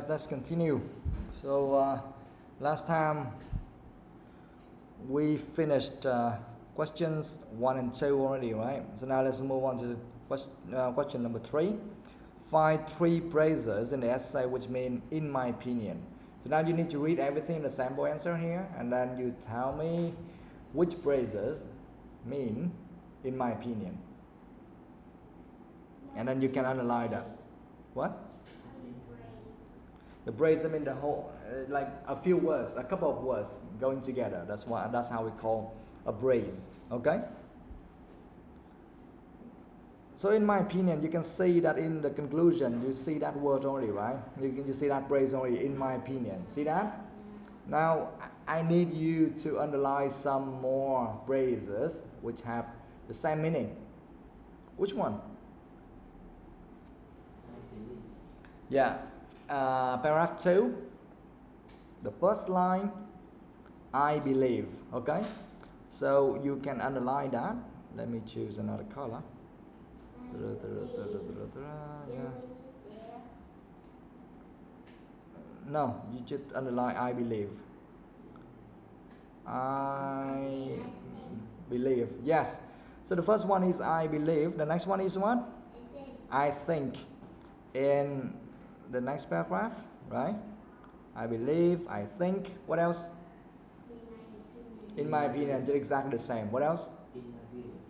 let's continue. So last time we finished questions 1 and 2 already, right? So now let's move on to question number 3. Find 3 phrases in the essay which mean "in my opinion." So now you need to read everything in the sample answer here, and then you tell me which phrases mean "in my opinion," and then you can analyze that. What? The phrase, I mean the whole, like a few words, a couple of words going together. That's how we call a phrase. Okay. So in my opinion, you can see that in the conclusion, you see that word only, right? You see that phrase only. In my opinion, see that? Now I need you to underline some more phrases which have the same meaning. Which one? Yeah. Paragraph 2, the first line, I believe. Okay, so you can underline that. Let me choose another color. Yeah. No, you just underline I believe. I believe. Yes. So the first one is I believe. The next one is what? I think. In the next paragraph, right? I believe, I think. What else? In my opinion, just exactly the same. What else?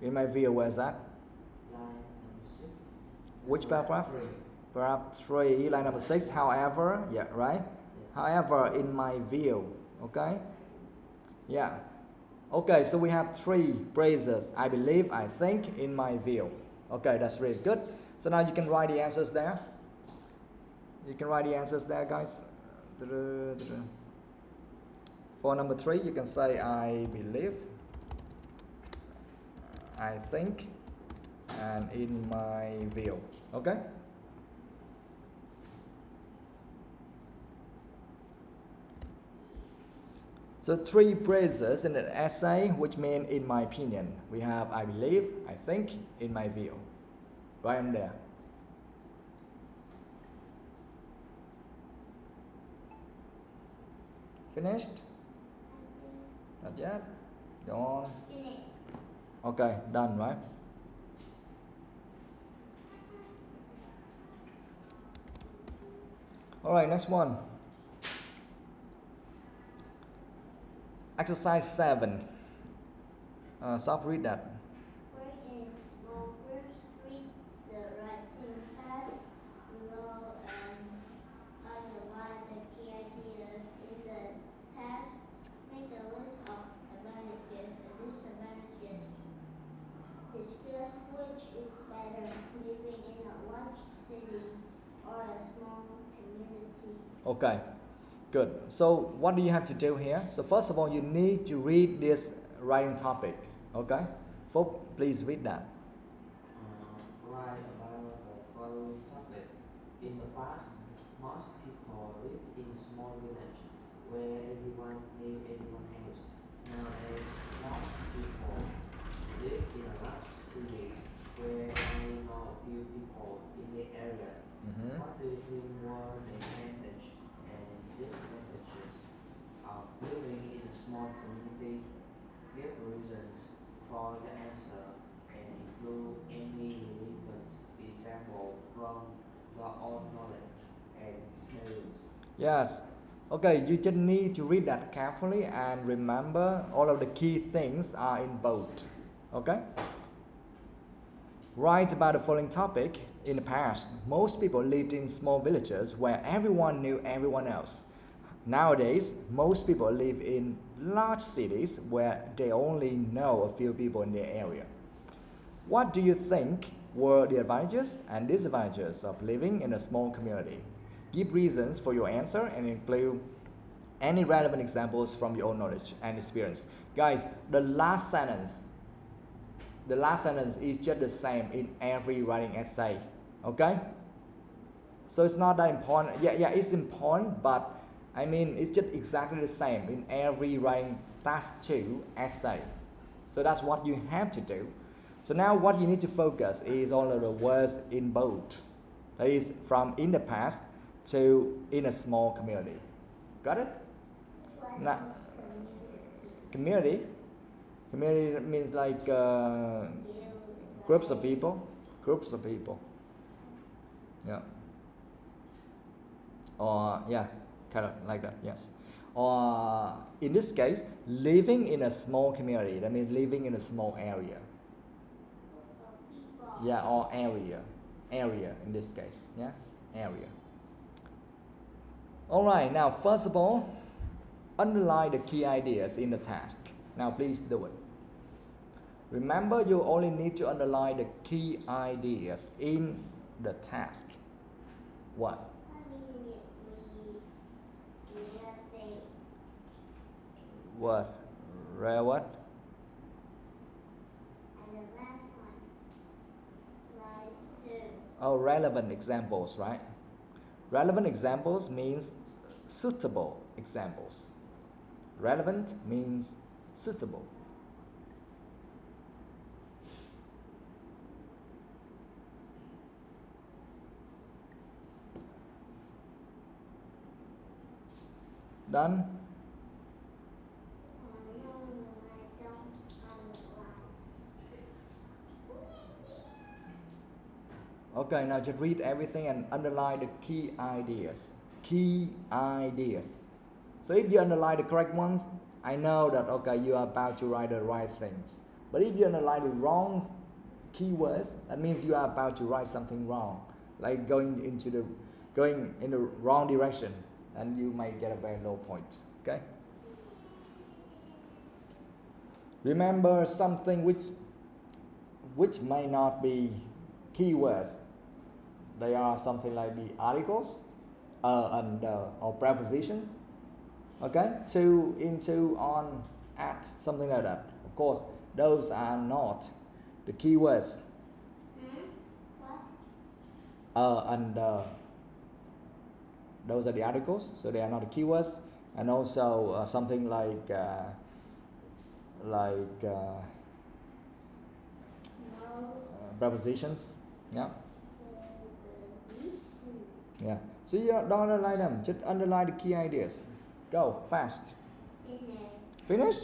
In my view, where's that? Which paragraph? Paragraph 3, line number 6. However, yeah, right? However, in my view, okay? Yeah. Okay, so we have 3 phrases. I believe, I think, in my view. Okay, that's really good. So now you can write the answers there. You can write the answers there, guys. For number 3, you can say I believe, I think, and in my view. Okay? So 3 phrases in an essay which mean in my opinion. We have I believe, I think, in my view. Right in there. Finished? Not yet? Go on. Okay, done, right? Alright, next one. Exercise 7. Stop, read that. Okay, good. So what do you have to do here? So first of all, you need to read this writing topic. Okay, folks, please read that. Write about the following topic. In the past, most people lived in a small village where everyone knew everyone else. Nowadays, most people live in a large cities where only know a few people in the area. What do you think were the advantages and disadvantages of living in a small community? Give reasons for the answer and include any relevant example from your own knowledge and experience. Yes. Okay, you just need to read that carefully and remember all of the key things are in bold. Okay? Write about the following topic. In the past, most people lived in small villages where everyone knew everyone else. Nowadays, most people live in large cities where they only know a few people in their area. What do you think were the advantages and disadvantages of living in a small community? Give reasons for your answer and include any relevant examples from your own knowledge and experience. Guys, the last sentence is just the same in every writing essay. Okay? So it's not that important. Yeah, it's important, but I mean it's just exactly the same in every writing task 2 essay. So that's what you have to do. So now what you need to focus is all of the words in bold. That is from in the past, to in a small community. Got it? Now, community means like groups of people. Yeah. Or yeah, kind of like that. Yes. Or in this case, living in a small community. That means living in a small area. Yeah, or area in this case. Yeah, area. All right. Now, first of all, underline the key ideas in the task. Now, please do it. Remember, you only need to underline the key ideas in the task. What? What? What? And the last one, slides 2. Oh, relevant examples, right? Relevant examples means suitable examples. Relevant means suitable. Done? Okay, now just read everything and underline the key ideas. Key ideas. So if you underline the correct ones, I know that okay, you are about to write the right things. But if you underline the wrong keywords, that means you are about to write something wrong, like going in the wrong direction, and you might get a very low point. Okay. Remember something which may not be keywords. They are something like the articles, and or prepositions. Okay, to, into, on, at, something like that. Of course, those are not the keywords. And those are the articles, so they are not the keywords. And also something like prepositions. Yeah. Yeah. So you don't underline them, just underline the key ideas. Go fast. Finish?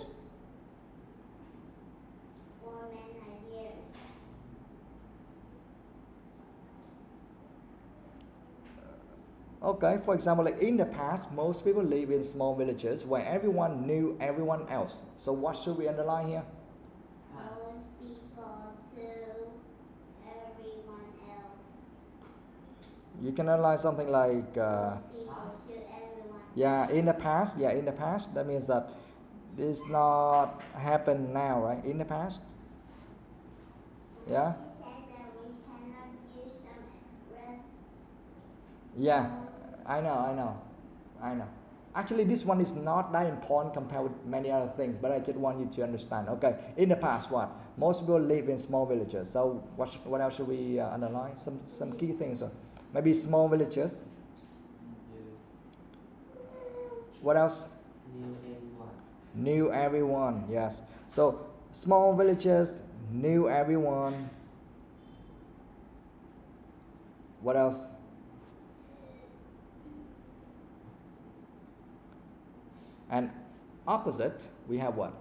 Okay, for example, like in the past, most people live in small villages where everyone knew everyone else. So what should we underline here? Most people to everyone else. You can underline something like, Most people to everyone yeah, in the past. Yeah, in the past. That means that this not happen now, right? In the past. Yeah. He said that we cannot use some red. Yeah, I know. Actually, this one is not that important compared with many other things, but I just want you to understand. Okay, in the past, what? Most people live in small villages. So what else should we underline? Some key things. Maybe small villages. What else? Knew everyone. Yes. So small villages, knew everyone. What else? And opposite, we have what?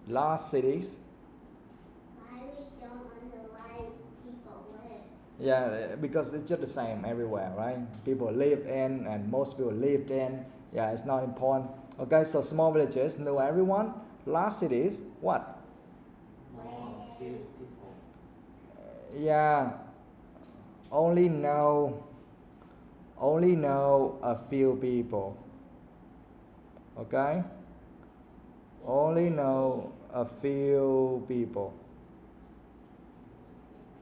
Large cities. Why we don't underline people live? Yeah, because it's just the same everywhere, right? People live in, and most people lived in. Yeah, it's not important. Okay, so small villages know everyone. Large cities, what? Yeah, only know a few people. Okay? Only know a few people.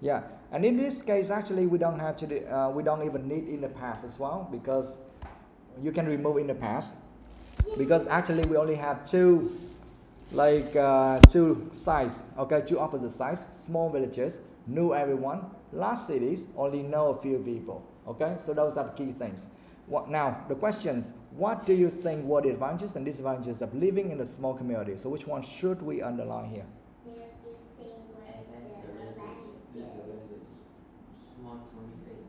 Yeah, and in this case, actually, we don't have to. We don't even need in the past as well, because you can remove in the past. Because actually, we only have two sides. Okay, two opposite sides. Small villages knew everyone. Large cities only know a few people. Okay, so those are the key things. Now, the questions, what do you think were the advantages and disadvantages of living in a small community? So which one should we underline here? Small community.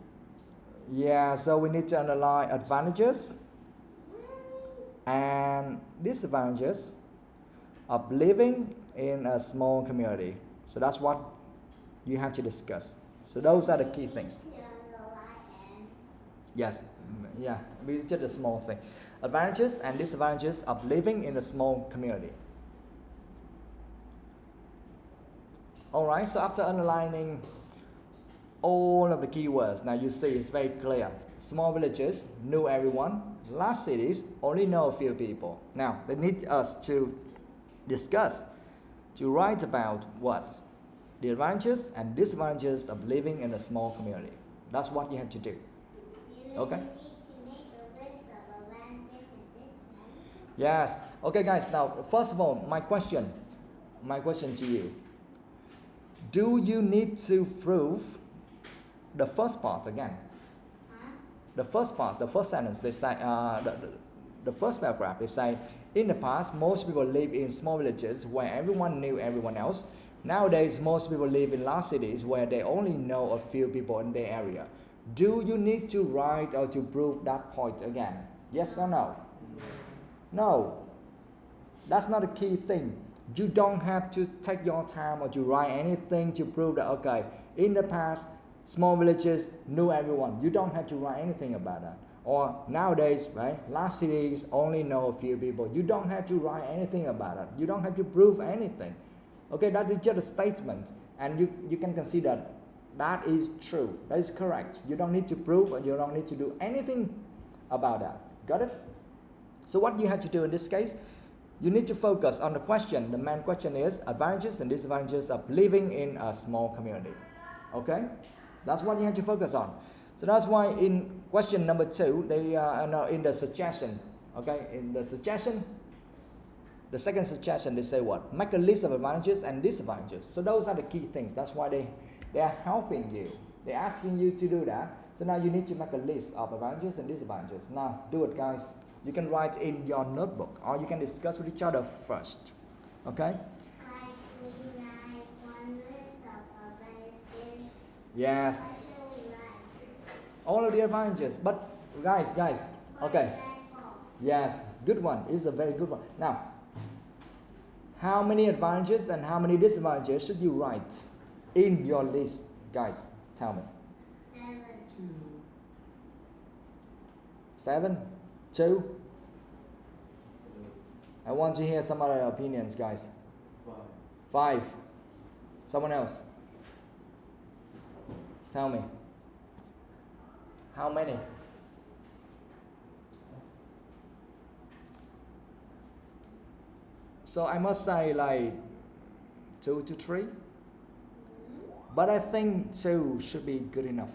Yeah, so we need to underline advantages and disadvantages of living in a small community. So that's what you have to discuss. So those are the key things. Yes, yeah, we just a small thing. Advantages and disadvantages of living in a small community. Alright, so after underlining all of the keywords, now you see it's very clear. Small villages, know everyone. Large cities, only know a few people. Now, they need us to discuss, to write about what? The advantages and disadvantages of living in a small community. That's what you have to do. Okay? Yes. Okay, guys. Now, first of all, my question to you: do you need to prove the first part again? The first part, the first sentence, they say, the first paragraph, they say, in the past, most people live in small villages where everyone knew everyone else. Nowadays, most people live in large cities where they only know a few people in their area. Do you need to write or to prove that point again? Yes or no? No. That's not a key thing. You don't have to take your time or to write anything to prove that, okay, in the past, small villages knew everyone. You don't have to write anything about that. Or nowadays, right, large cities only know a few people. You don't have to write anything about that. You don't have to prove anything. Okay, that is just a statement. And you can consider that is true. That is correct. You don't need to prove or you don't need to do anything about that. Got it? So what you have to do in this case, you need to focus on the question. The main question is advantages and disadvantages of living in a small community. Okay? That's what you have to focus on. So that's why in question number 2, they in the suggestion, okay, in the suggestion, the second suggestion, they say what? Make a list of advantages and disadvantages. So those are the key things. That's why they are helping you. They're asking you to do that. So now you need to make a list of advantages and disadvantages. Now do it, guys. You can write in your notebook or you can discuss with each other first. Okay? Yes. All of the advantages. But guys, okay. Yes, good one. It's a very good one. Now, how many advantages and how many disadvantages should you write in your list? Guys, tell me. 7? 2? I want to hear some other opinions, guys. 5? Someone else? Tell me. How many? So I must say like 2 to 3. But I think 2 should be good enough.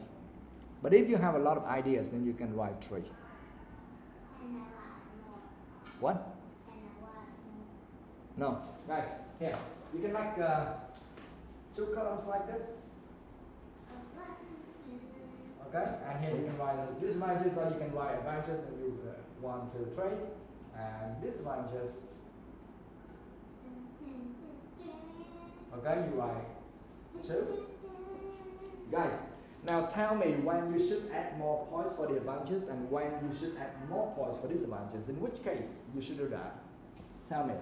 But if you have a lot of ideas, then you can write 3. What? No. Guys, here. You can make 2 columns like this. Okay? And here you can write disadvantages or you can write advantages and you 1, 2, 3. And disadvantages. Okay, you write 2. Guys, now tell me when you should add more points for the advantages and when you should add more points for disadvantages. In which case you should do that? Tell me.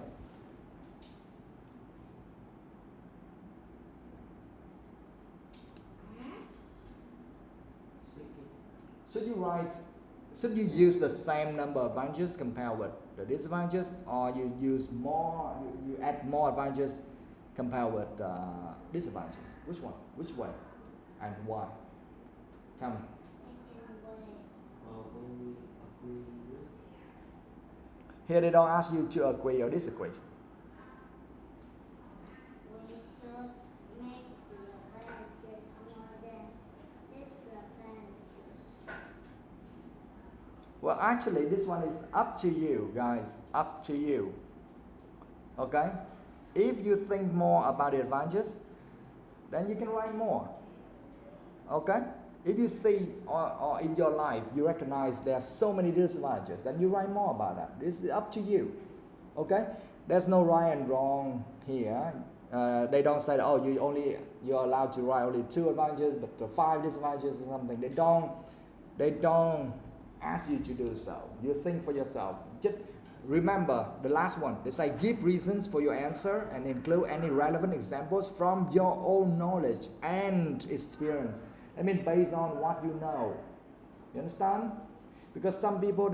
Should you use the same number of advantages compared with the disadvantages, or you use more, you add more advantages compared with disadvantages? Which one? Which way? And why? Tell me. Here they don't ask you to agree or disagree. Well, actually, this one is up to you, guys. Up to you. Okay? If you think more about the advantages, then you can write more. Okay? If you see or in your life, you recognize there are so many disadvantages, then you write more about that. This is up to you. Okay? There's no right and wrong here. They don't say, oh, you're allowed to write only 2 advantages, but 5 disadvantages or something. They don't they don't ask you to do so. You think for yourself. Just remember the last one. They say give reasons for your answer and include any relevant examples from your own knowledge and experience. I mean, based on what you know. You understand? Because some people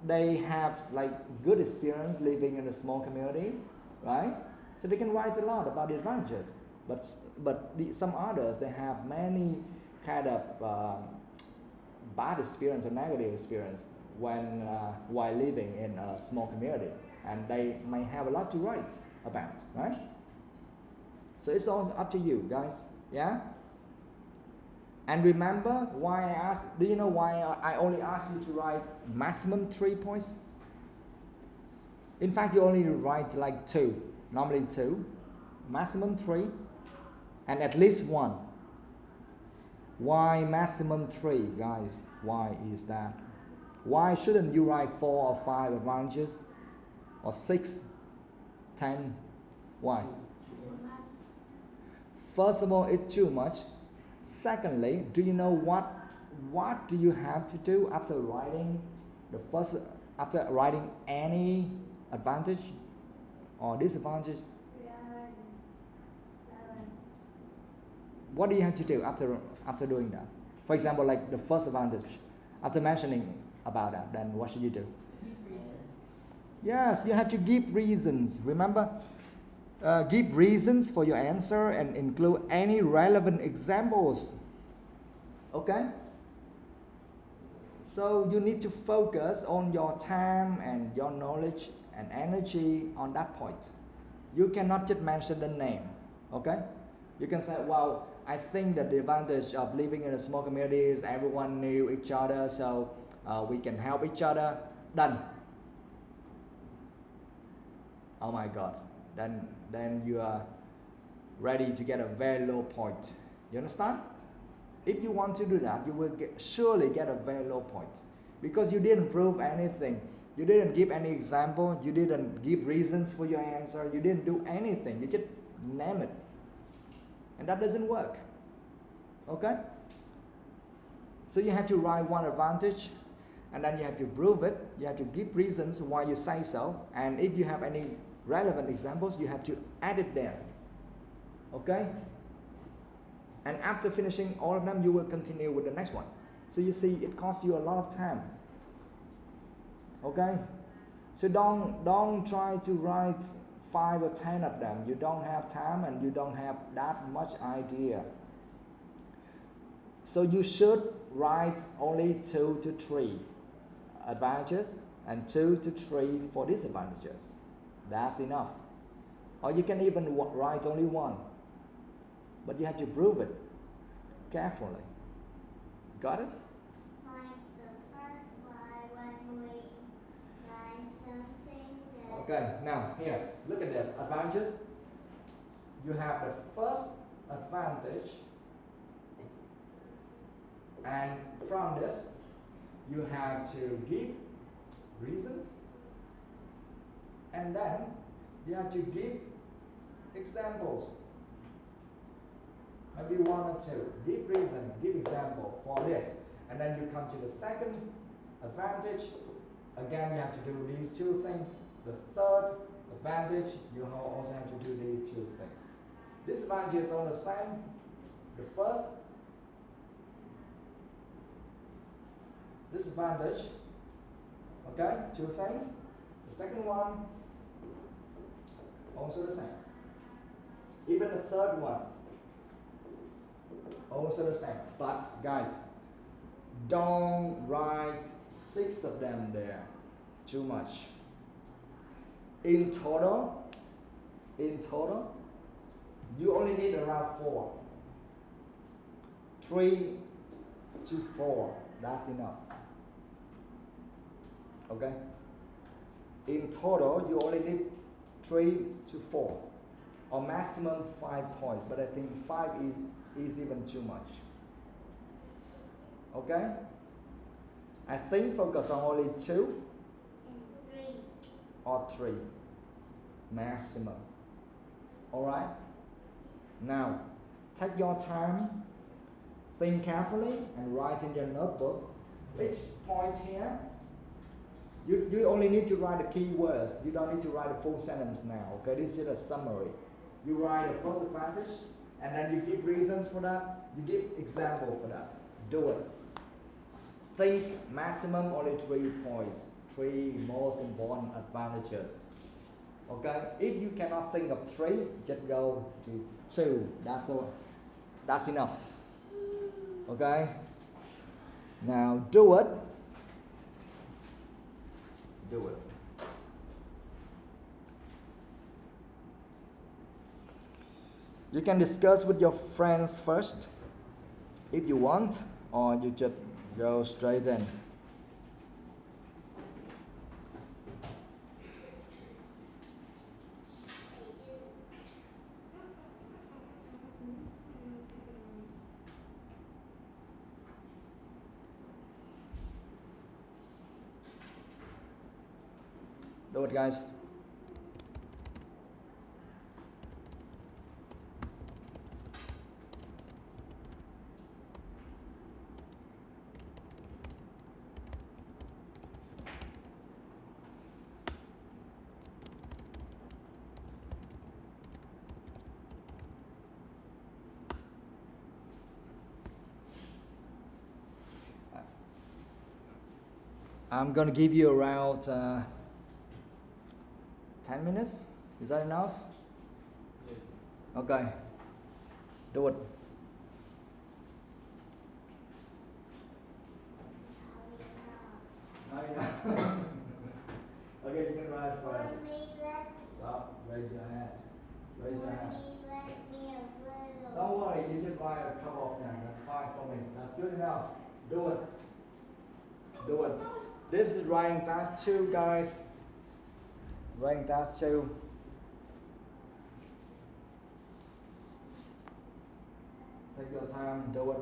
they have like good experience living in a small community, right? So they can write a lot about the advantages. But some others they have many kind of bad experience or negative experience when while living in a small community, and they may have a lot to write about, right? So it's all up to you guys, yeah. And remember why I asked, do you know why I only asked you to write maximum 3 points? In fact, you only write like 2, normally 2, maximum 3, and at least 1. Why maximum 3, guys? Why is that? Why shouldn't you write 4 or 5 advantages? Or 6, 10? Why? First of all, it's too much. Secondly, do you know what do you have to do after writing after writing any advantage or disadvantage? What do you have to do after doing that? For example, like the first advantage, after mentioning about that, then what should you do? Yes, you have to give reasons. Remember, give reasons for your answer and include any relevant examples. Okay? So you need to focus on your time and your knowledge and energy on that point. You cannot just mention the name. Okay? You can say, well, I think that the advantage of living in a small community is everyone knew each other, so we can help each other. Done. Oh my God. Then you are ready to get a very low point. You understand? If you want to do that, you will surely get a very low point, because you didn't prove anything. You didn't give any example. You didn't give reasons for your answer. You didn't do anything. You just name it. And that doesn't work. Okay? So you have to write one advantage, and then you have to prove it. You have to give reasons why you say so. And if you have any relevant examples, you have to add it there. Okay? And after finishing all of them, you will continue with the next one. So you see, it costs you a lot of time. Okay? So don't try to write 5 or 10 of them. You don't have time and you don't have that much idea. So you should write only 2 to 3 advantages and 2 to 3 for disadvantages. That's enough. Or you can even write only 1. But you have to prove it carefully. Got it? Like the first one when we write something that... Okay, now here, look at this. Advantages. You have the first advantage, and from this you have to give reasons, and then you have to give examples. Maybe 1 or 2. Give reason, give example for this, and then you come to the second advantage. Again, you have to do these 2 things. The third advantage, you also have to do these 2 things. Disadvantages are the same. The first disadvantage, okay, 2 things. The second one, also the same. Even the third one, also the same. But guys, don't write 6 of them there. Too much. In total, you only need around 4. 3 to 4, that's enough. Okay? In total, you only need 3 to 4, or maximum 5 points, but I think 5 is even too much. Okay? I think focus on only 2 and 3. or 3 maximum. Alright? Now, take your time, think carefully, and write in your notebook Each point here, you only need to write the key words. You don't need to write the full sentence now. Okay, this is a summary. You write the first advantage, and then you give reasons for that. You give example for that. Do it. Think maximum only 3 points. 3 most important advantages. Okay, if you cannot think of 3, just go to 2. That's all. That's enough. Okay. Now do it. Do it. You can discuss with your friends first if you want, or you just go straight in. Do it, guys. I'm gonna give you around 10 minutes. Is that enough? Yeah. Okay. Do it. Okay, you can write first. So, raise your hand. Raise your hand. Don't worry, you just write a couple of them. That's fine for me. That's good enough. Do it. Do it. This is writing task 2, guys. Writing task 2. Take your time, do it.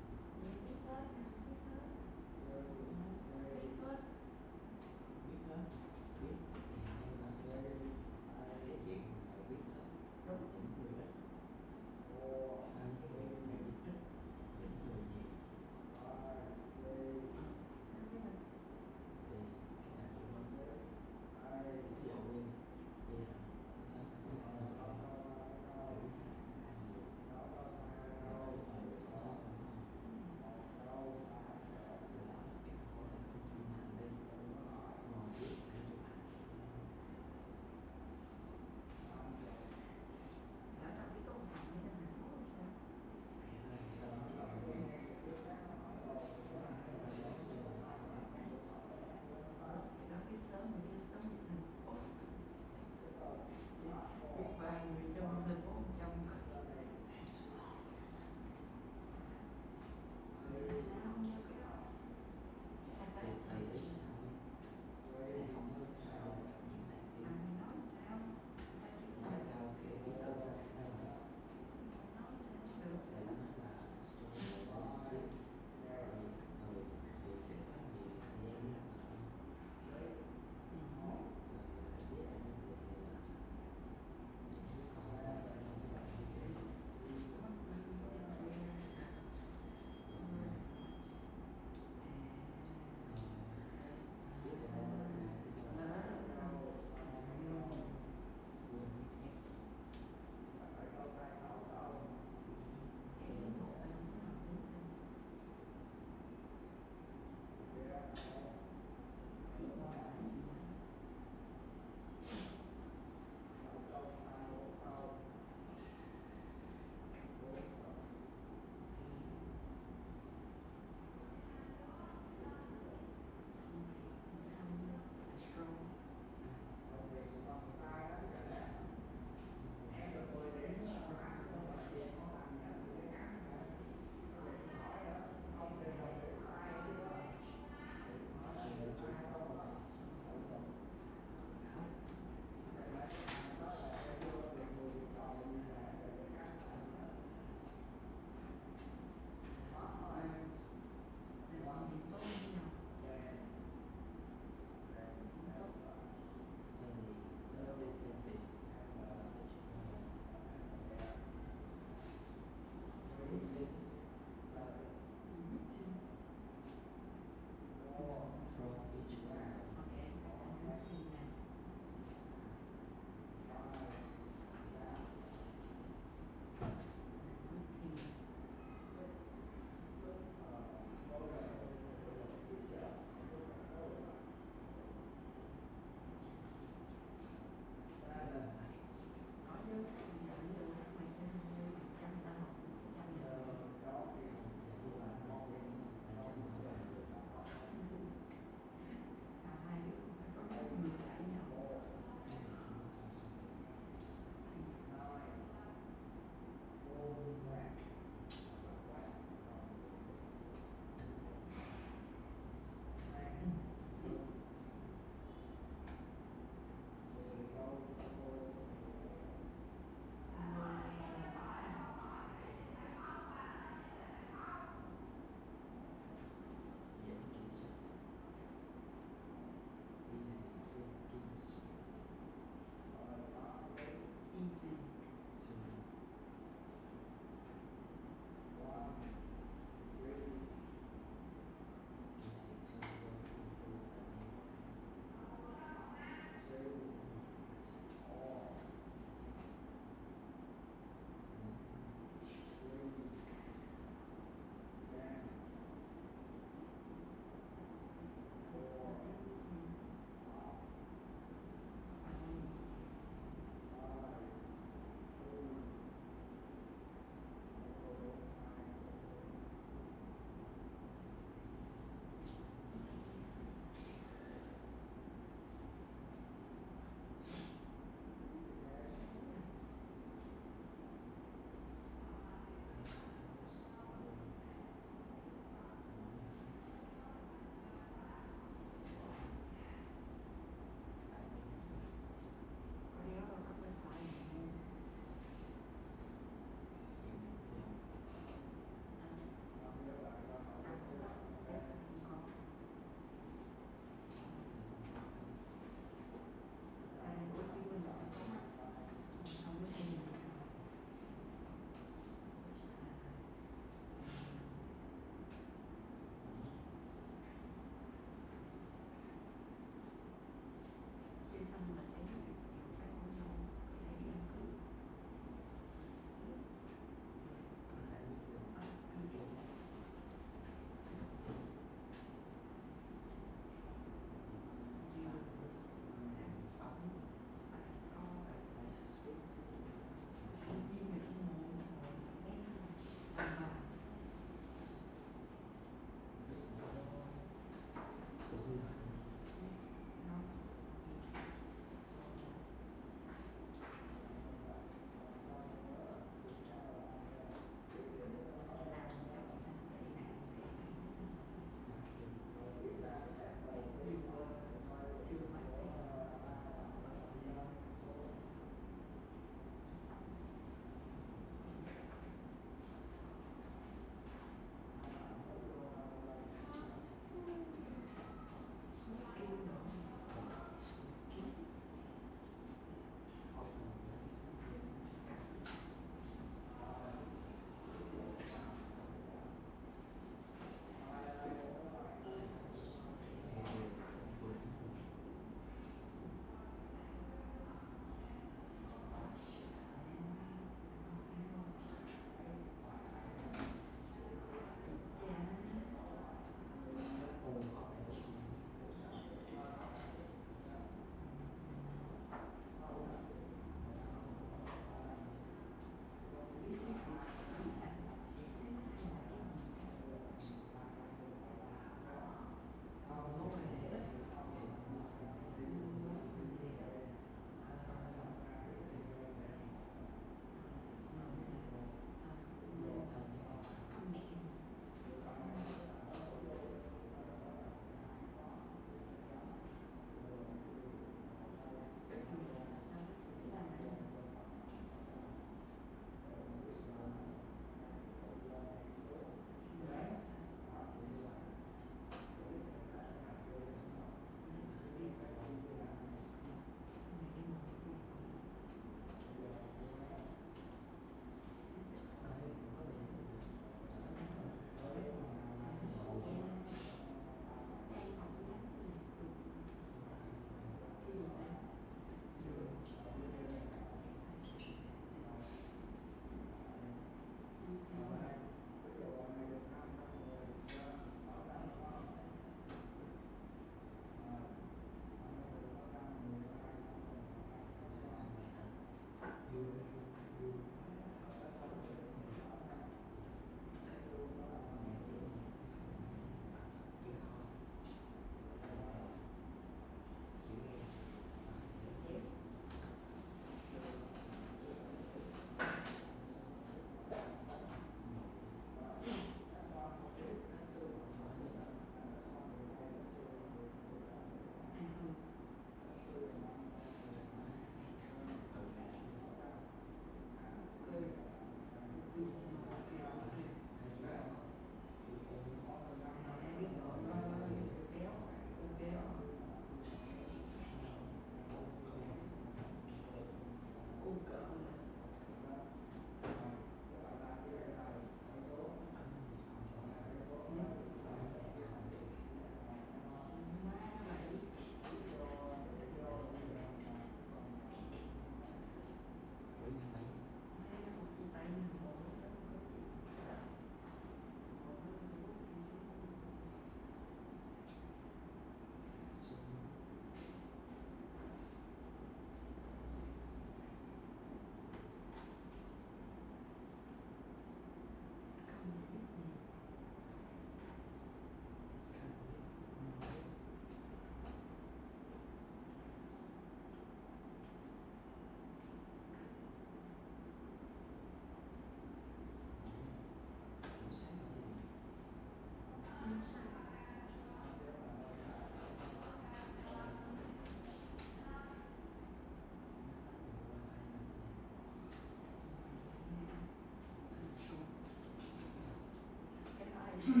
Cư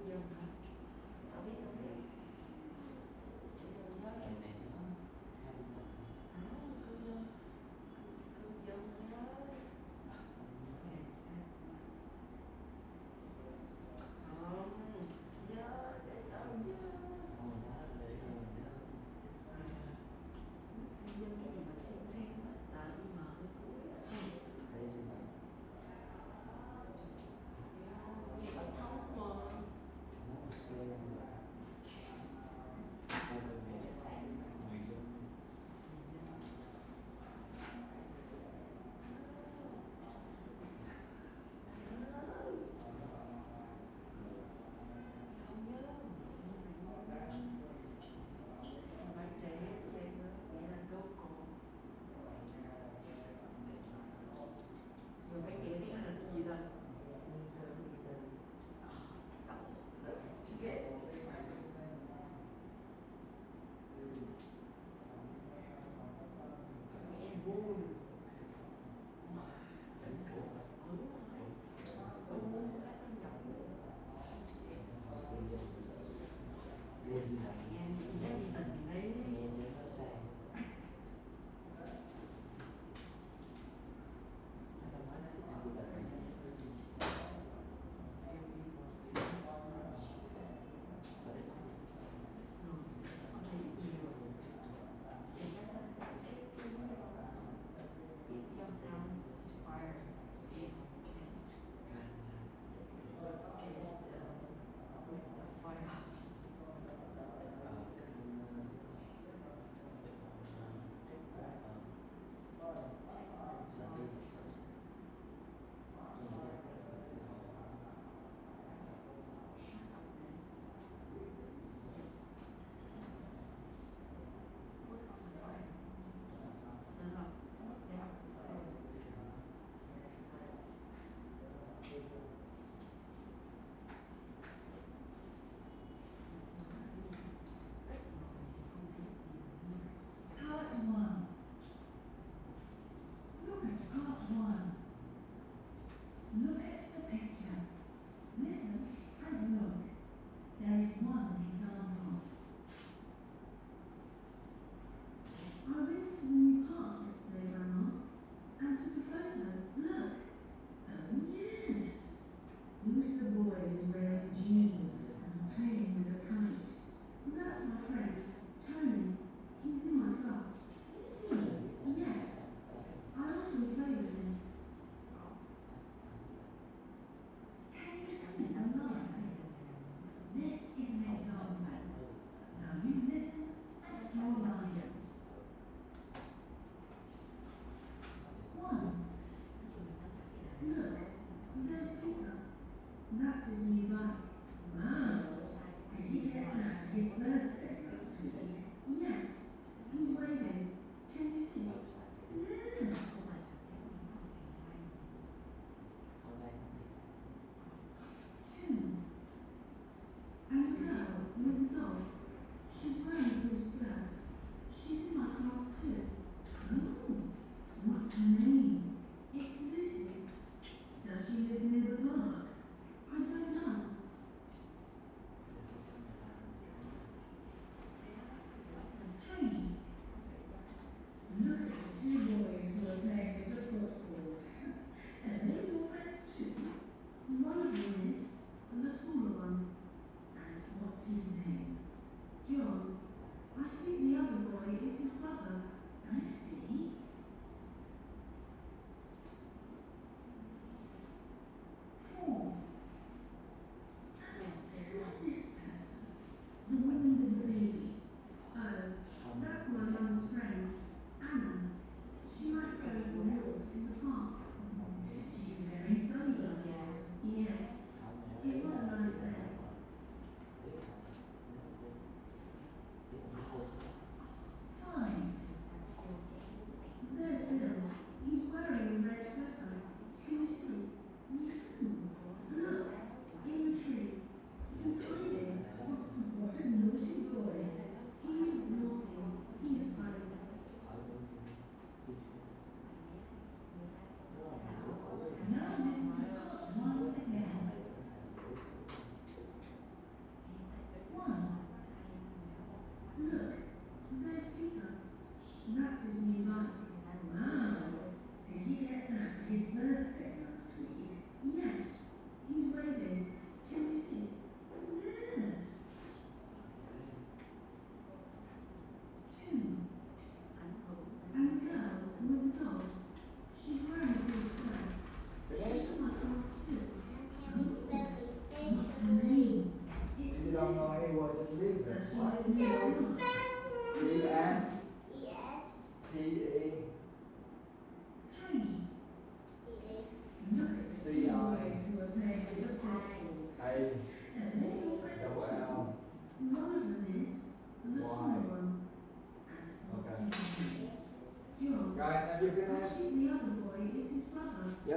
dân hả? Tao biết Cái này nó habitat. Cư dân nhớ. Rồi mấy nghĩa tiếng Anh là cái gì ta?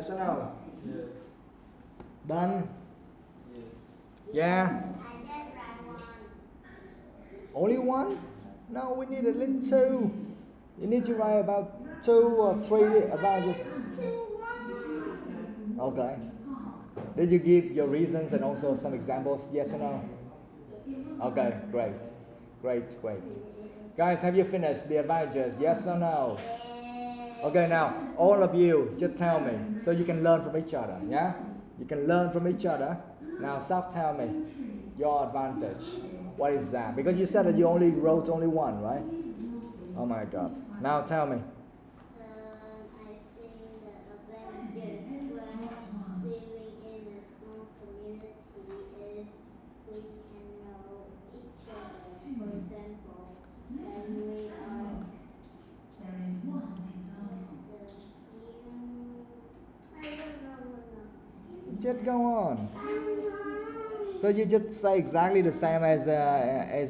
Yes or no? Yeah. Done? Yeah. Yeah? I did write one. Only one? No, we need at least two. You need to write about 2 or 3 advantages. Okay. Did you give your reasons and also some examples? Yes or no? Okay, great. Great, great. Guys, have you finished the advantages? Yes or no? Okay, now, all of you, just tell me, so you can learn from each other, yeah? You can learn from each other. Now, stop tell me your advantage. What is that? Because you said that you only wrote only one, right? Oh my God. Now tell me. I think the advantages when living in a small community is we can know each other. For example, when we are I don't know. Just go on. So you just say exactly the same as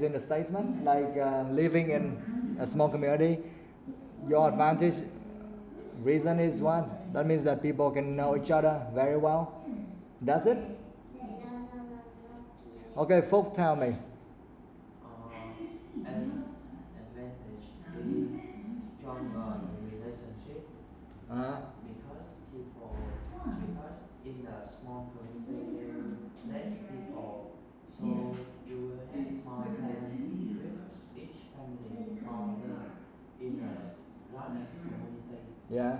in the statement, like living in a small community. Your advantage reason is what? That means that people can know each other very well. Does it? Okay, folk, tell me. An advantage is stronger relationship Uh-huh. because in the small community less people, so you will have more time with each family or them. In a large community, Yeah.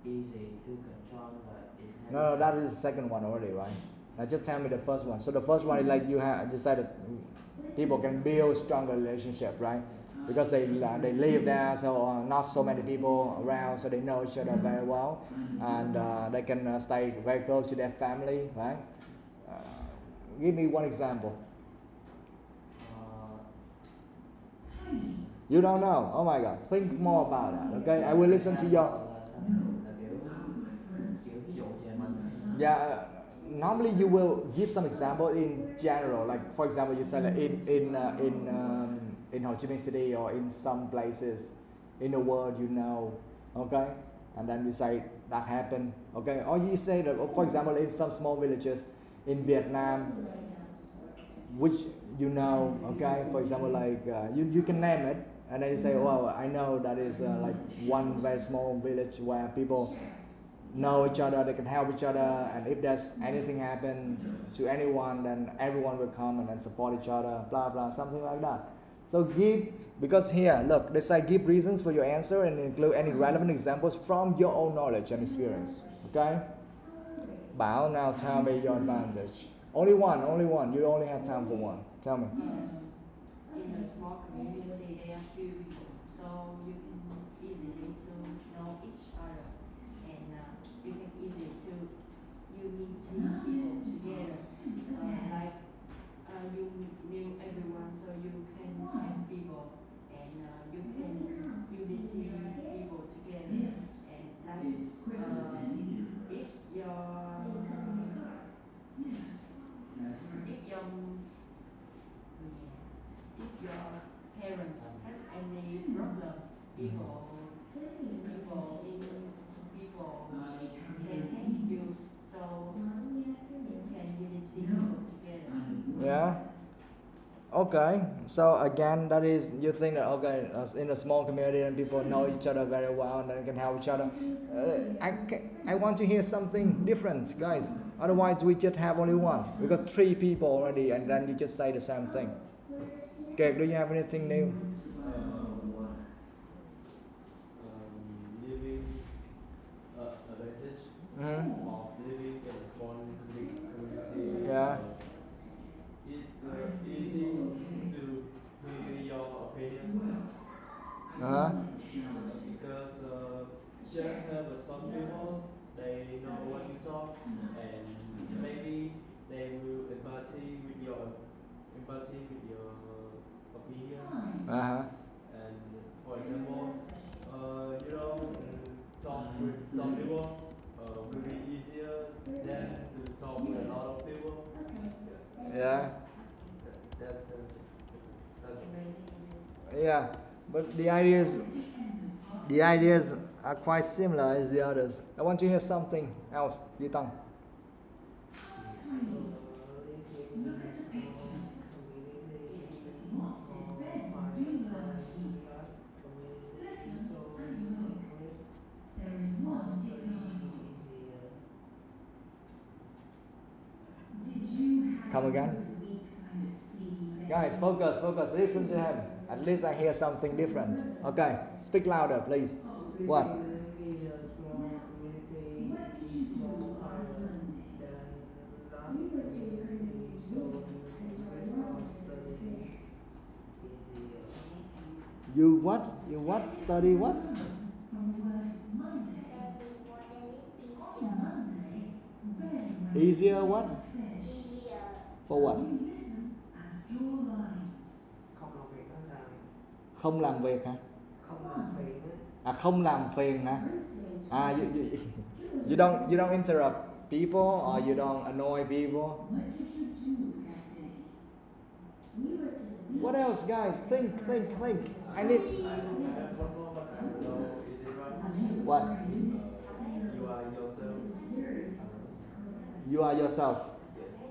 easy to control the inheritance. No, that is the second one already, right? Now just tell me the first one. So the first one is like you said that people can build stronger relationship, right? Because they live there, so not so many people around, so they know each other very well, and they can stay very close to their family, right? Give me one example. You don't know? Oh my God! Think more about that. Okay, I will listen to your. Yeah. Normally you will give some example in general, like for example you say like in Ho Chi Minh City or in some places in the world, you know, okay, and then you say that happened, okay, or you say that for example in some small villages in Vietnam, which you know, okay, for example like you can name it, and then you say, well, I know that is like one very small village where people know each other, they can help each other, and if there's anything happen to anyone, then everyone will come and then support each other, blah blah, something like that. So give, because here, look, they say give reasons for your answer and include any relevant examples from your own knowledge and experience. Okay? Bảo, now tell me your advantage. Only one. You only have time for one. Tell me. In a small community, there are few people, so you can easily to know each other, and you can easily to unity people together. Like you knew everyone, so you can help people, and you can unity people together. And like if your parents have any problem, people can help you, so it can unity people together. Yeah. Okay. So again, that is you think that okay, in a small community and people know each other very well and then can help each other. I want to hear something different, guys. Otherwise, we just have only one. We got 3 people already, and then you just say the same thing. Okay. Do you have anything new? Living advantage Mm-hmm. of living in a small community. Yeah. It's easy to give your opinions. Uh-huh. Because just have some people, they know what you talk, and maybe they will empathy with your opinions. Uh-huh. And for example, talk with some people will be easier than to talk with a lot of people. Yeah. That's Yeah. But the idea is are quite similar as the others. I want to hear something else. You Tong. Come again. Guys, focus, focus. Listen to him. At least I hear something different. Okay, speak louder, please. What? You what? You what? Study what? Easier what? For what? Không làm việc hả? Không làm phiền hả? You don't interrupt people or you don't annoy people. What else, guys? Think. I need. What? You are yourself.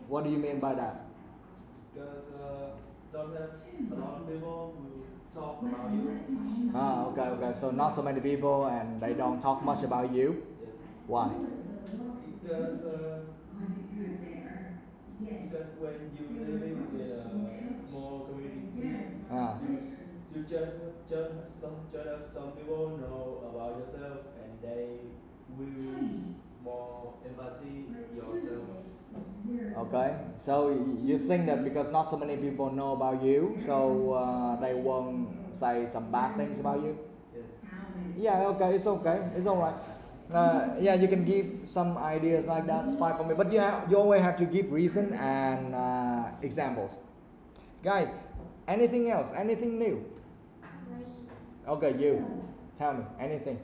What do you mean by that? Because sometimes a lot of people will talk about you. Okay. So not so many people and they don't talk much about you. Yes. Why? Because when you living in a small community, you just some people know about yourself and they will more empathy yourself. Okay, so you think that because not so many people know about you, so they won't say some bad things about you? Yes. Yeah, okay, it's alright. Yeah, you can give some ideas like that, it's fine for me. But you always have to give reason and examples. Guys, anything else? Anything new? Okay, you. Tell me, anything.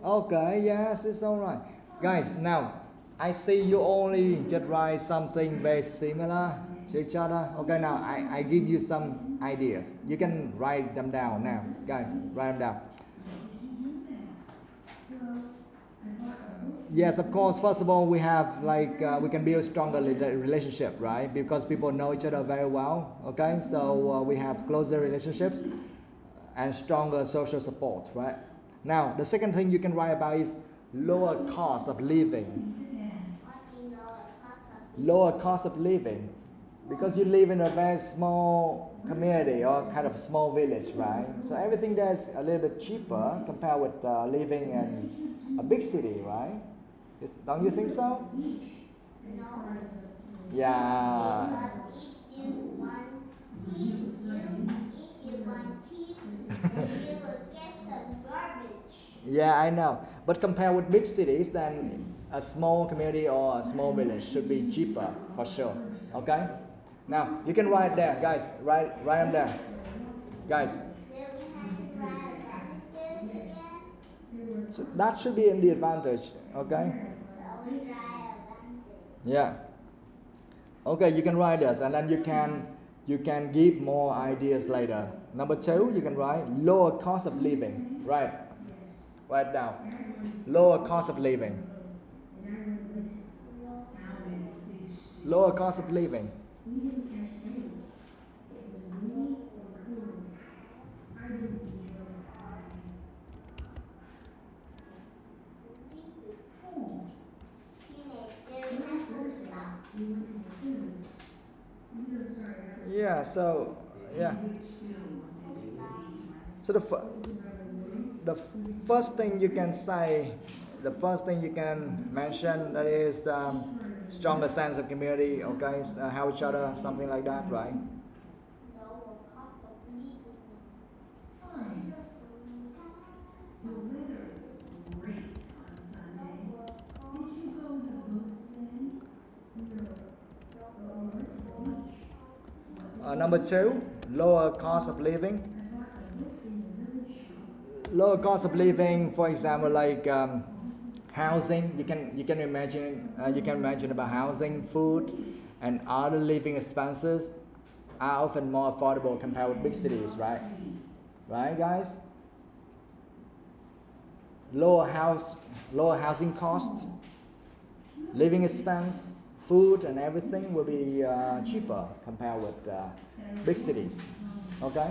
Okay, yes, it's alright. Guys, now I see you only just write something very similar to each other. Okay, now I give you some ideas. You can write them down now. Guys, write them down. Yes, of course, first of all, we have we can build stronger relationship, right? Because people know each other very well, okay? So we have closer relationships and stronger social support, right? Now, the second thing you can write about is lower cost of living. Lower cost of living. Because you live in a very small community or kind of small village, right? So everything there is a little bit cheaper compared with living in a big city, right? Don't you think so? No. Yeah. If you want cheap, then you will get some garbage. Yeah, I know. But compared with big cities, then a small community or a small village should be cheaper for sure. Okay? Now you can write there, guys. Write them there, guys. Then we have to write advantages again. So that should be in the advantage. Okay? So we write advantage. Yeah. Okay, you can write this, and then you can give more ideas later. Number 2, you can write lower cost of living. Right. Write down. Lower cost of living. Lower cost of living. Yeah, so yeah. So the first thing you can say, the first thing you can mention, that is the stronger sense of community, okay? Help each other, something like that, right? Number 2, lower cost of living. Lower cost of living, for example, like housing. You can imagine about housing, food, and other living expenses are often more affordable compared with big cities, right? Right, guys? Lower housing cost, living expense, food, and everything will be cheaper compared with big cities. Okay?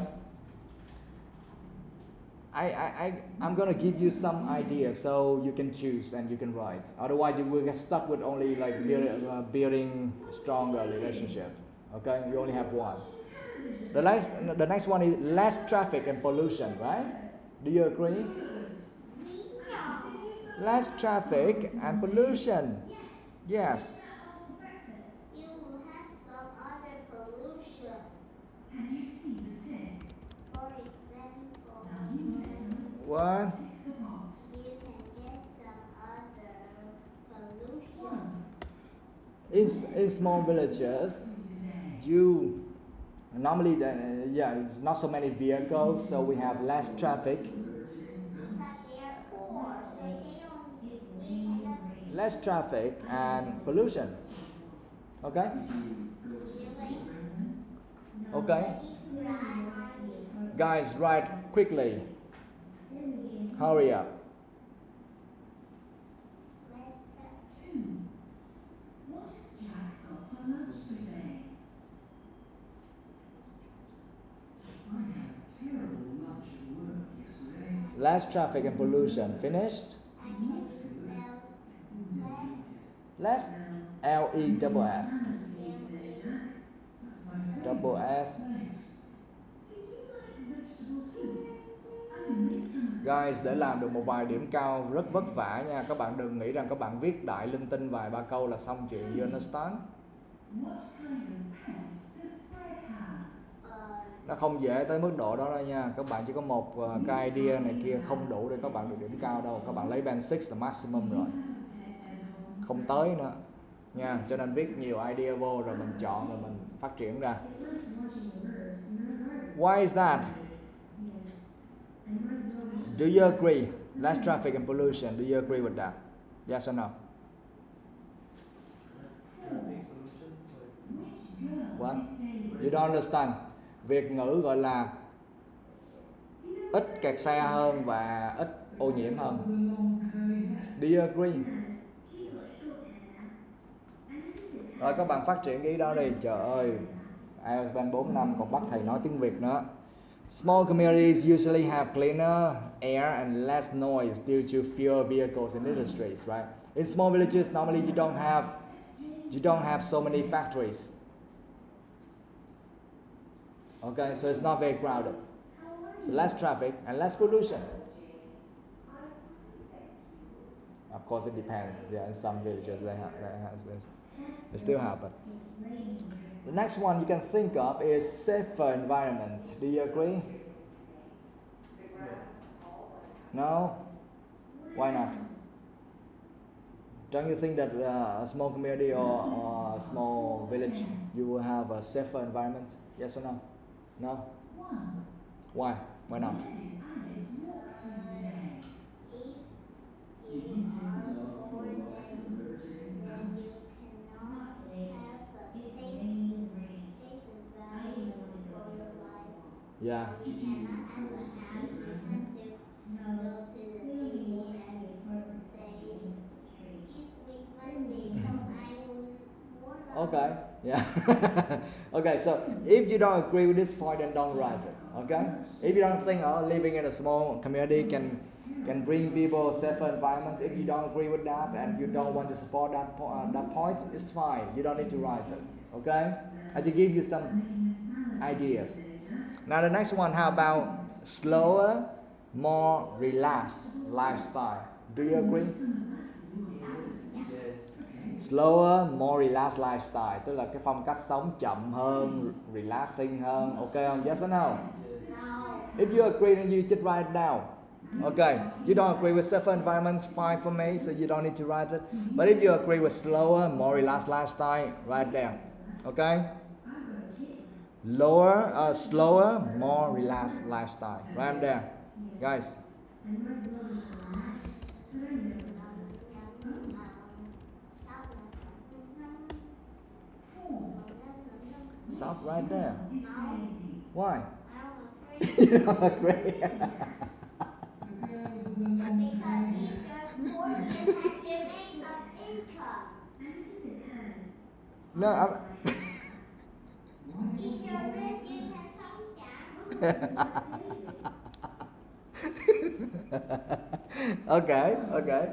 I'm gonna give you some ideas so you can choose and you can write. Otherwise, you will get stuck with only like building stronger relationship. Okay, you only have one. The next one is less traffic and pollution, right? Do you agree? Less traffic and pollution. Yes. You have some other pollution. For example, What? you can get some other pollution. In small villages, you normally it's not so many vehicles, so we have less traffic. Because they are poor, so they cannot. Less traffic and pollution. Okay? Okay. Guys, write quickly. Hurry up. Less traffic and pollution. Finished? Less. L-E-S-S. Double S. Guys, để làm được một vài điểm cao rất vất vả nha. Các bạn đừng nghĩ rằng các bạn viết đại linh tinh vài ba câu là xong chuyện. You understand? Nó không dễ tới mức độ đó đâu nha. Các bạn chỉ có một cái idea này kia không đủ để các bạn được điểm cao đâu. Các bạn lấy band 6 là maximum rồi. Không tới nữa nha. Cho nên viết nhiều idea vô rồi mình chọn rồi mình phát triển ra. Why is that? Do you agree? Less traffic and pollution. Do you agree with that? Yes or no? What? You don't understand. Việt ngữ gọi là ít kẹt xe hơn và ít ô nhiễm hơn. Do you agree? Rồi các bạn phát triển cái ý đó đi. Trời ơi, IELTS band 4 năm còn bắt thầy nói tiếng Việt nữa. Small communities usually have cleaner air and less noise due to fewer vehicles and industries, right? In small villages, normally you don't have so many factories. Okay, so it's not very crowded. So less traffic and less pollution. Of course, it depends. Yeah, in some villages they still happen. The next one you can think of is safer environment. Do you agree? No? Why not? Don't you think that a small community or a small village, you will have a safer environment? Yes or no? No? Why? Why not? Yeah. Okay. Yeah. Okay. So if you don't agree with this point, then don't write it. Okay. If you don't think living in a small community can bring people a safer environment, if you don't agree with that and you don't want to support that point, it's fine. You don't need to write it. Okay. I just give you some ideas. Now the next one, how about slower, more relaxed lifestyle? Do you agree? Slower, more relaxed lifestyle, tức là cái phong cách sống chậm hơn, relaxing hơn, ok không? Yes or no? If you agree, then you just write it down. Okay, you don't agree with safer environment, fine for me, so you don't need to write it. But if you agree with slower, more relaxed lifestyle, write it down. Okay? slower, more relaxed lifestyle. Right there, guys. Stop right there. Why? You don't agree? Because if you're poor, you have to make some income. No, I'm. If you're rich, you can sống Okay, okay.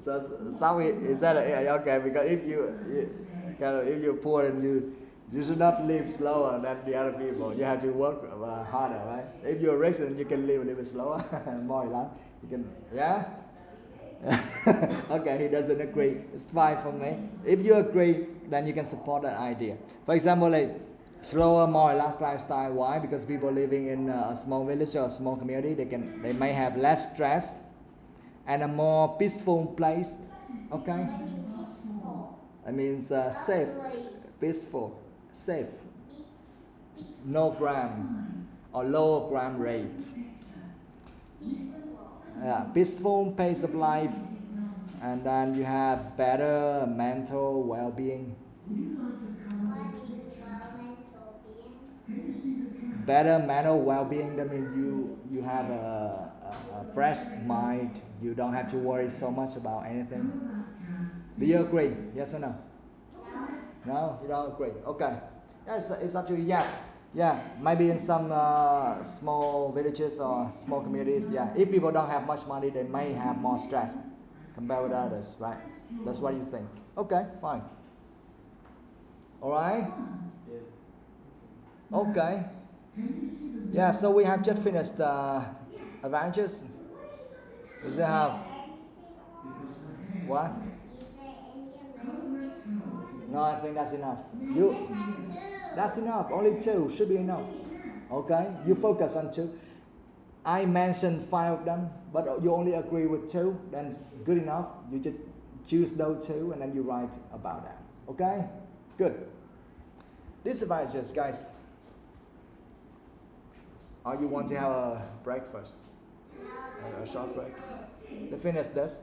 So some is that okay? Because if if you're poor and you should not live slower than the other people. You have to work harder, right? If you're rich, then you can live a little bit slower, more relaxed. You can, yeah. Okay, he doesn't agree. It's fine for me. If you agree, then you can support that idea. For example, like slower, more relaxed lifestyle. Why? Because people living in a small village or a small community, they may have less stress and a more peaceful place. Okay, that means safe, peaceful, safe, no crime or low crime rate. Yeah, peaceful pace of life, and then you have better mental well-being. Better mental well-being, that means you have a fresh mind. You don't have to worry so much about anything. Do you agree? Yes or no? No, you don't agree. Okay. Yes, it's up to you. Yes. Yeah, maybe in some small villages or small communities, yeah, if people don't have much money, they may have more stress compared with others, right? That's what you think. Okay, fine. All right? Okay. Yeah, so we have just finished advantages. Does it have what? No, I think that's enough. That's enough. Only 2 should be enough. Okay, you focus on 2. I mentioned 5 of them, but you only agree with 2. Then good enough. You just choose those 2 and then you write about that. Okay, good. Disadvantages, guys. Or you want to have a break first? A short break. To finish this.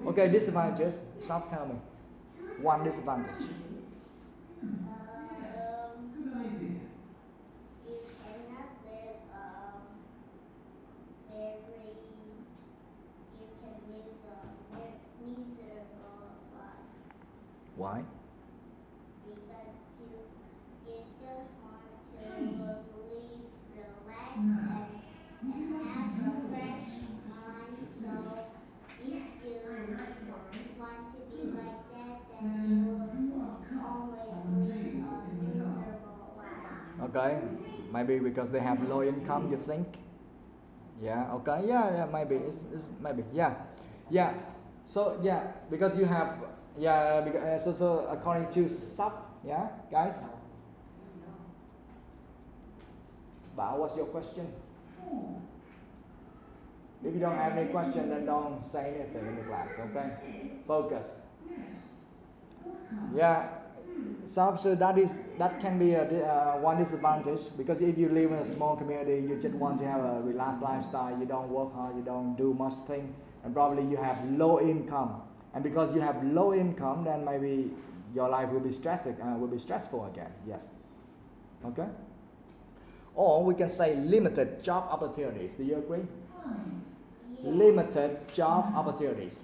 Okay, disadvantages. Stop, tell me. One disadvantage. You cannot live miserable life. Why? Because you just want to live relaxed and have a fresh mind. So if you want to be like that, then you will always live a miserable life. Okay, maybe because they have low income, you think? Yeah, okay, yeah, maybe, it's maybe, yeah. So, yeah, because you have, yeah, because, so according to stuff, yeah, guys? But what's your question? If you don't have any question, then don't say anything in the class, okay? Focus. Yeah. So that can be one disadvantage, because if you live in a small community, you just want to have a relaxed lifestyle. You don't work hard, you don't do much thing, and probably you have low income. And because you have low income, then maybe your life will be stressful again. Yes. Okay. Or we can say limited job opportunities. Do you agree? Yeah. Limited job opportunities.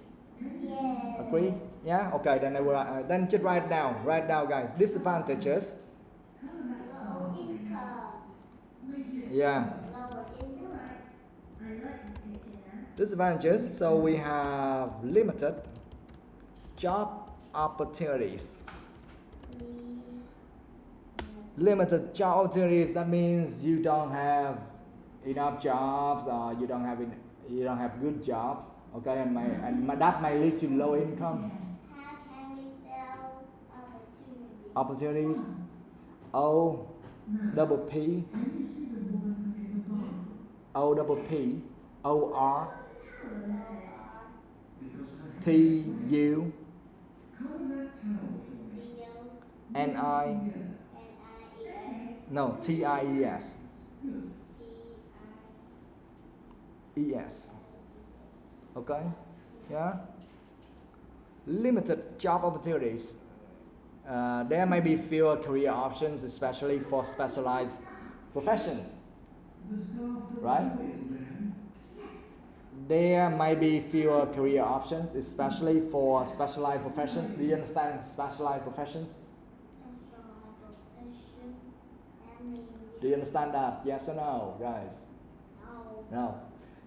Yes. Agree? Yeah. Okay. Then I will. Then just write down. Write down, guys. Disadvantages. Low income. Yeah. Lower income. Disadvantages. So we have limited job opportunities. Limited job opportunities. That means you don't have enough jobs, or you don't have good jobs. Okay, and that may lead to low income. How can we spell opportunity? Opportunities. O double P. O double P. O R T U N I No, TIES. ES. Okay? Yeah? Limited job opportunities. There may be fewer career options, especially for specialized professions. Right? There may be fewer career options, especially for specialized professions. Do you understand specialized professions? Do you understand that? Yes or no, guys? No.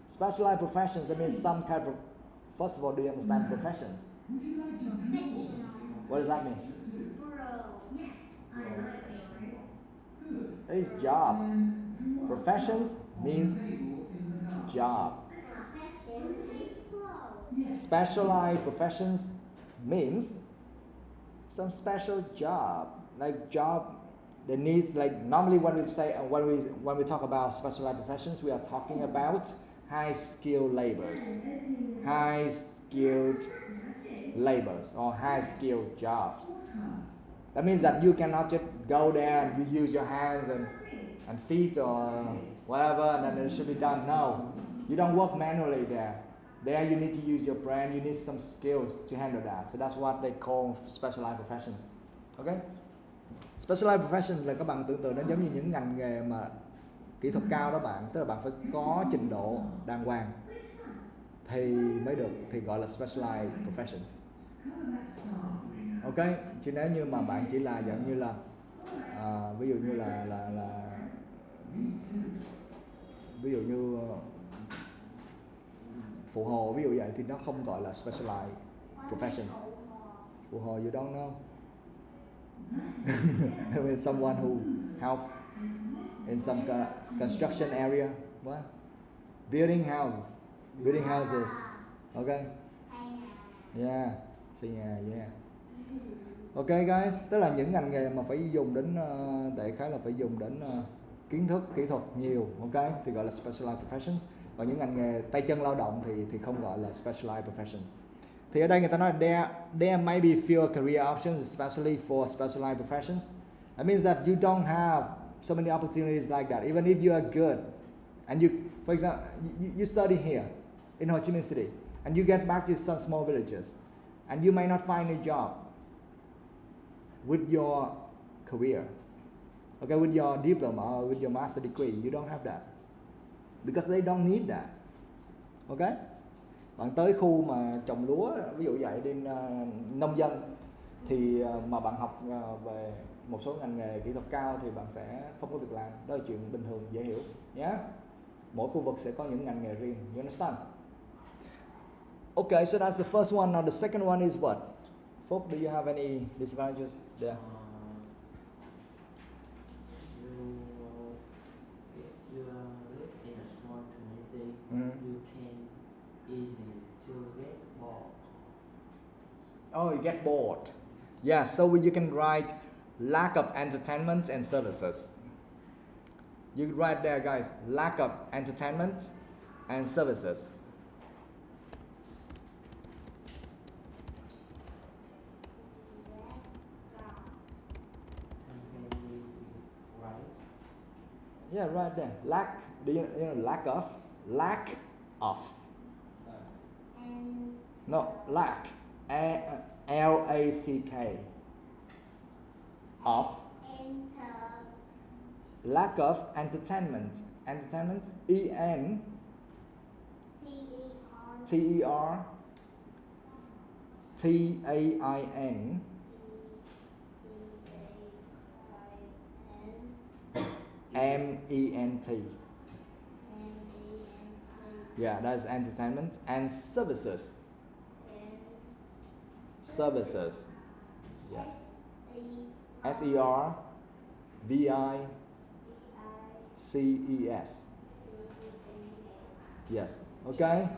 Specialized professions, that means some kind of. First of all, do you understand professions? What does that mean? It's job. Professions means job. Specialized professions means some special job, like job that needs, like normally when we say when we talk about specialized professions, we are talking about high skilled laborers, high skilled labors or high skilled jobs. That means that you cannot just go there and you use your hands and feet or whatever and then it should be done. No, you don't work manually there. There you need to use your brain, you need some skills to handle that. So that's what they call specialized professions. Okay? Specialized professions là các bạn tưởng tượng nó giống như những ngành nghề mà kỹ thuật cao đó bạn, tức là bạn phải có trình độ đàng hoàng thì mới được, thì gọi là specialized professions. Ok, chứ nếu như mà bạn chỉ là dạng như là ví dụ như là ví dụ như phụ hồ ví dụ vậy thì nó không gọi là specialized professions. Phụ hồ you don't know. I mean someone who helps in some construction area. What? Building houses. Okay. Yeah. Xây nhà, yeah. Ok guys, tức là những ngành nghề mà phải dùng đến đại khái là phải dùng đến kiến thức kỹ thuật nhiều, ok, thì gọi là specialized professions. Còn những ngành nghề tay chân lao động thì không gọi là specialized professions. Thì ở đây người ta nói there may be fewer career options, especially for specialized professions. That means that you don't have so many opportunities like that, even if you are good. And you, for example, you study here in Ho Chi Minh City, and you get back to some small villages, and you may not find a job with your career, okay, with your diploma or with your master degree. You don't have that because they don't need that. Okay, bạn tới khu mà trồng lúa ví dụ vậy, đi nông dân thì mà bạn học về một số ngành nghề kỹ thuật cao thì bạn sẽ không có việc làm. Đó là chuyện bình thường dễ hiểu nhé. Mỗi khu vực sẽ có những ngành nghề riêng. You understand? Okay, so that's the first one. Now the second one is what? Phúc, do you have any disadvantages there? If you live in a small community, you can easily to get bored. Oh, you get bored. Yeah, so you can write lack of entertainment and services. You can write there, guys, lack of entertainment and services. Yeah, right there. Lack. Do you know lack of? Lack of. No, lack. L-A-C-K. Of. Lack of entertainment. Entertainment. E-N. T-E-R. T-A-I-N. M-E-N-T. Yeah, that's entertainment. And services. Services. Yes. S-E-R-V-I-C-E-S. Yes. Okay.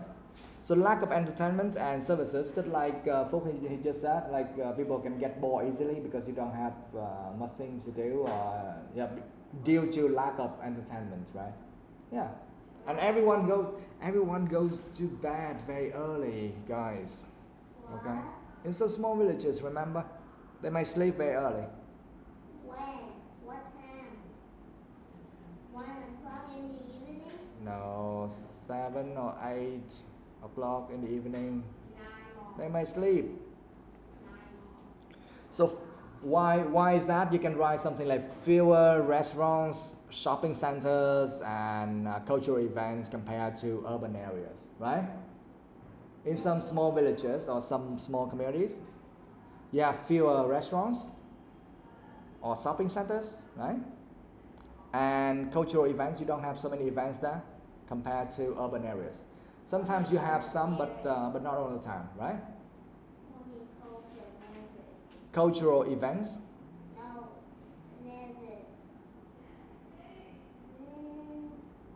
So lack of entertainment and services, just like Phúc he just said, like people can get bored easily because you don't have much things to do, yeah, due to lack of entertainment, right? Yeah. And everyone goes to bed very early, guys. Okay. In some small villages, remember, they might sleep very early. When? What time? know, 7 or 8 o'clock in the evening, 9 more. they may sleep. 9 more. So why is that? You can write something like fewer restaurants, shopping centers, and cultural events compared to urban areas, right? In some small villages or some small communities, you have fewer restaurants or shopping centers, right? And cultural events, you don't have so many events there compared to urban areas. Sometimes you have some, but not all the time, right? Only culture nervous. Cultural events, No, nervous.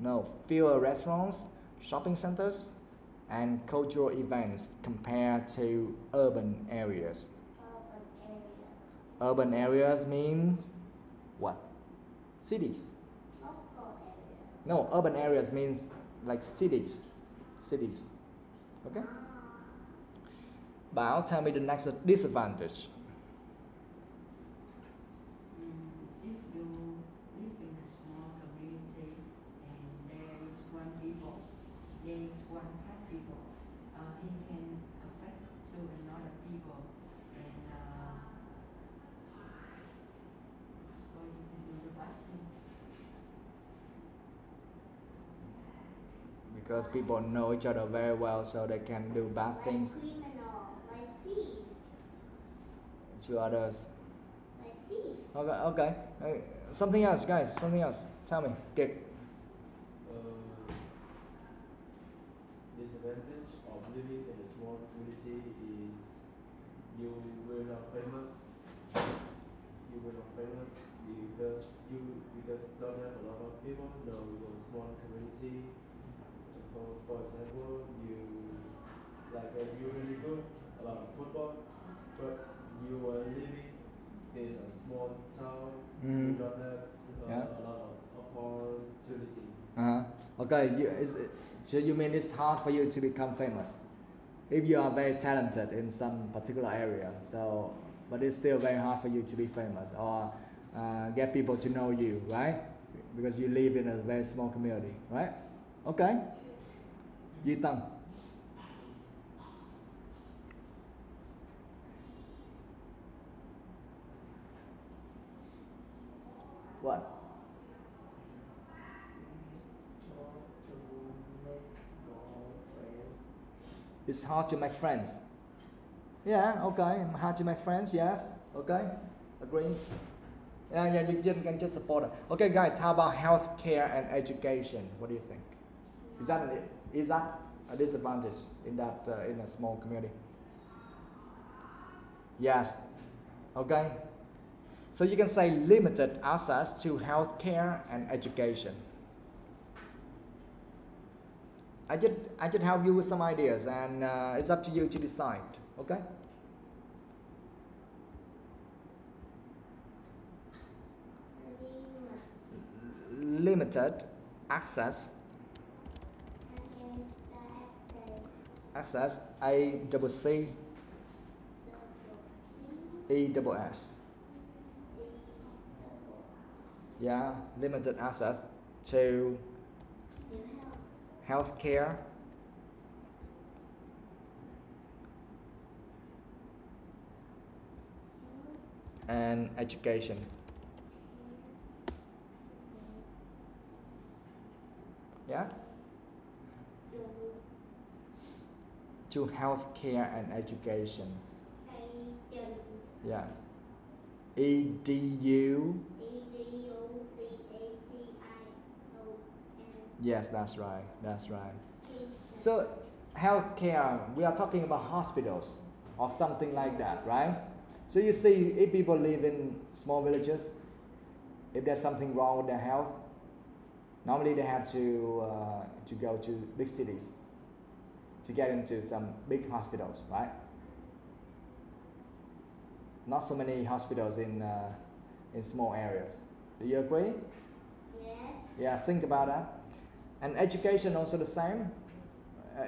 no, fewer restaurants, shopping centers, and cultural events compared to urban areas. Urban area. Urban areas means what? Cities. Local area. No, urban areas means like cities. Cities. Okay? Bảo, tell me the next disadvantage. If you live in a small community and there is one people, there is one bad people, it can affect to another people, and so you can do the bad thing. Because people know each other very well, so they can do bad things Like criminal, like thief, to others. like thief. Okay. Something else, guys. Something else. Tell me. Kick. Disadvantage of living in a small community is you will not famous. You will not famous because you don't have a lot of people know your small community. For example, you you're really good about football, but you are living in a small town. You don't have Yeah. a lot of opportunity. Okay. So you mean it's hard for you to become famous if you are very talented in some particular area. So, but it's still very hard for you to be famous or get people to know you, right? Because you live in a very small community, right? Okay. Duy Tân. What? It's hard to make friends. Yeah, okay. Hard to make friends, yes. Okay. Agree. Yeah, you can just support it. Okay, guys, how about healthcare and education? What do you think? Is that a disadvantage in that in a small community? Yes. Okay. So you can say limited access to healthcare and education. I just help you with some ideas, and it's up to you to decide. Okay. Limited access. Access. A double C E double S. Yeah, limited access to healthcare and education. Yeah? To healthcare and education. Yeah. EDU. Yes, that's right. That's right. So, healthcare, we are talking about hospitals or something like that, right? So you see, if people live in small villages, if there's something wrong with their health, normally they have to go to big cities to get into some big hospitals, right? Not so many hospitals in small areas. Do you agree? Yes. Yeah, think about that. And education also the same.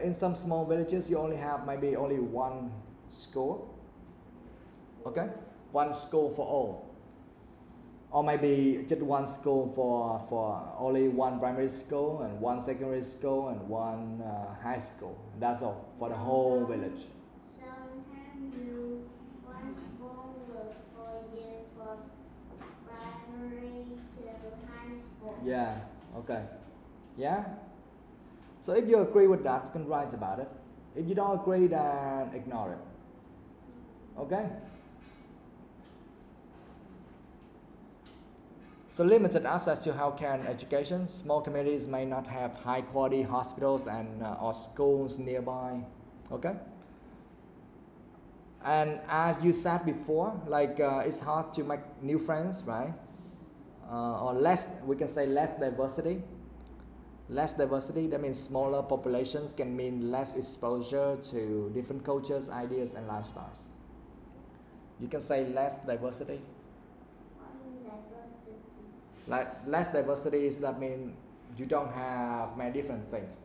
In some small villages, you only have maybe only one school. Okay, one school for all. or maybe just one school for only one primary school and one secondary school and one high school. That's all for the whole village. Sometimes you one school will for you from primary to high school. Yeah. Okay. Yeah. So if you agree with that, you can write about it. If you don't agree, then ignore it. Okay. So limited access to healthcare and education. Small communities may not have high quality hospitals and or schools nearby. Okay. And as you said before, like it's hard to make new friends, right? Or less, we can say less diversity. Less diversity, that means smaller populations can mean less exposure to different cultures, ideas, and lifestyles. You can say less diversity. Like less diversity is that mean you don't have many different things.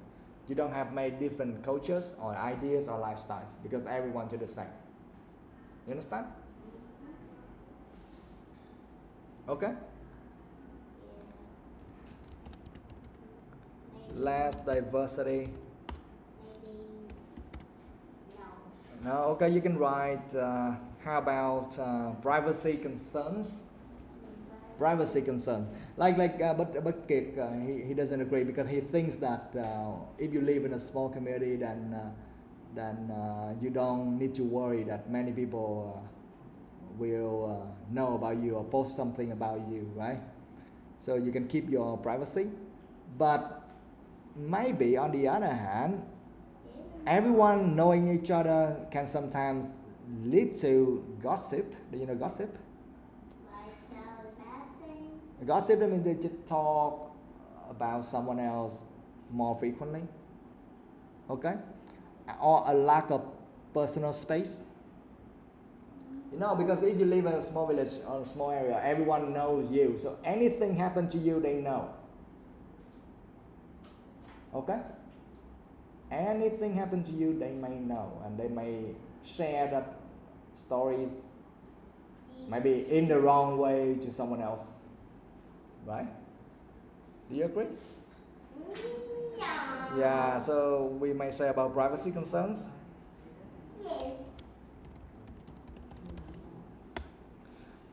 You don't have many different cultures or ideas or lifestyles because everyone is the same. You understand? Okay. Less diversity. Maybe no. No. Okay. You can write. How about privacy concerns? Privacy concerns. But Kiệt, he doesn't agree because he thinks that if you live in a small community, then you don't need to worry that many people will know about you or post something about you, right? So you can keep your privacy. But maybe on the other hand, everyone knowing each other can sometimes lead to gossip. Do you know gossip? Like passing. Gossip, I mean they just talk about someone else more frequently. Okay? Or a lack of personal space. You know, because if you live in a small village or a small area, everyone knows you. So anything happen to you, they know. Okay? Anything happen to you, they may know, and they may share that stories maybe in the wrong way to someone else. Right? Do you agree? No. Yeah, so we may say about privacy concerns. Yes.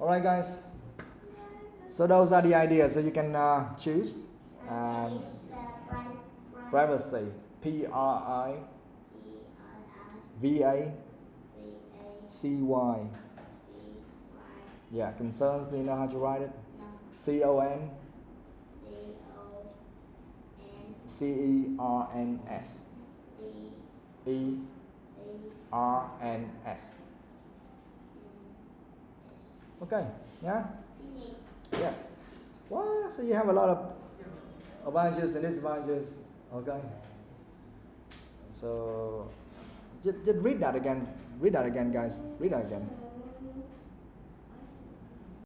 Alright guys, so those are the ideas, so you can choose. It's the Privacy, Privacy, yeah, concerns, do you know how to write it? CONCERNS. Okay, yeah? Yes. Well, so you have a lot of advantages and disadvantages. Okay. So just read that again. Read that again, guys. Read that again.